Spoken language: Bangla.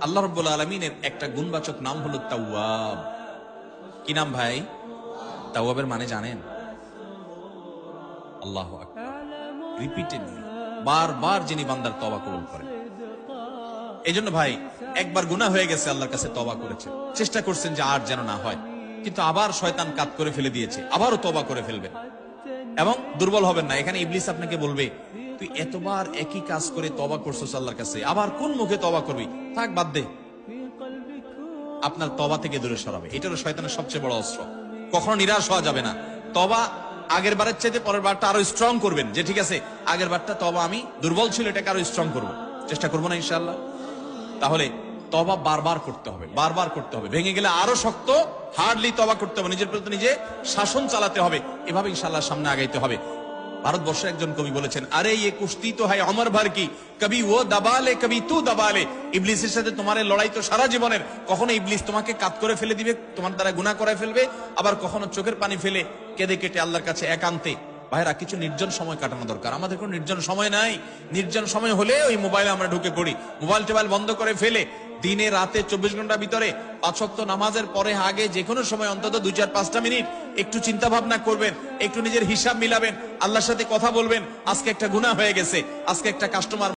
আল্লাহ রাব্বুল আলামিনের একটা গুণবাচক নাম হলো তাওয়াব। কি নাম ভাই? তাওয়াবের মানে জানেন? আল্লাহু আকবার। রিপিটেডলি, বারবার যিনি বান্দার তওবা কবুল করেন। এইজন্য ভাই, একবার গুনাহ হয়ে গেছে, আল্লাহর কাছে তওবা করেছেন, চেষ্টা করছেন যে আর যেন না হয়, কিন্তু আবার শয়তান কাত করে ফেলে দিয়েছে, আবারও তওবা করে ফেলবেন এবং দুর্বল হবেন না। এখানে ইবলিস আপনাকে বলবে, তুই এতবার একই কাজ করে তওবা করছস আল্লাহর কাছে, আবার কোন মুখে তওবা করবি? থাক, বাদ দে। আপনার তওবা থেকে দূরে সরাবে। এটা হলো শয়তানের সবচেয়ে বড় অস্ত্র। কখনো নিরাশ হওয়া যাবে না। তওবা আগের বারের চাইতে পরের বারটা আরো স্ট্রং করবেন, যে ঠিক আছে আগের বারটা তওবা আমি দুর্বল ছিল, এটাকে আরো স্ট্রং করব, চেষ্টা করবো না ইনশাআল্লাহ। তাহলে তওবা বারবার করতে হবে, বারবার করতে হবে। ভেঙে গেলে আরো শক্ত হার্ডলি তওবা করতে হবে, নিজের প্রতি নিজে শাসন চালাতে হবে। এভাবে ইনশাআল্লাহ সামনে আগাইতে হবে। ভারতবর্ষের একজন কবি বলেছেন, আরে ইয়ে কুস্তি তো হয় অমর ভর কি, কবি ও দাবালে কবি তু দাবালে। ইবলিসের সাথে তোমার লড়াই তো সারা জীবনের। কখনো ইবলিস তোমাকে কাত করে ফেলে দিবে, তোমার দ্বারা গুনাহ করায় ফেলবে, আবার কখনো চোখের পানি ফেলে কেঁদে কেটে আল্লাহর কাছে একান্তে। ভাইরা, কিছু নির্জন সময় কাটানো দরকার। আমাদের কোনো নির্জন সময় নাই। নির্জন সময় হলে ওই মোবাইলে আমরা ঢুকে পড়ি, মোবাইল টোবাইল বন্ধ করে ফেলে দিনে রাতে 24 ঘন্টার ভিতরে 5 ওয়াক্ত নামাজের পরে আগে যে কোনো সময় অন্তত 2-4-5টা মিনিট একটু চিন্তা ভাবনা করবেন, একটু নিজের হিসাব মিলাবেন, আল্লাহর সাথে কথা বলবেন। আজকে একটা গুনাহ হয়ে গেছে, আজকে একটা কাস্টমার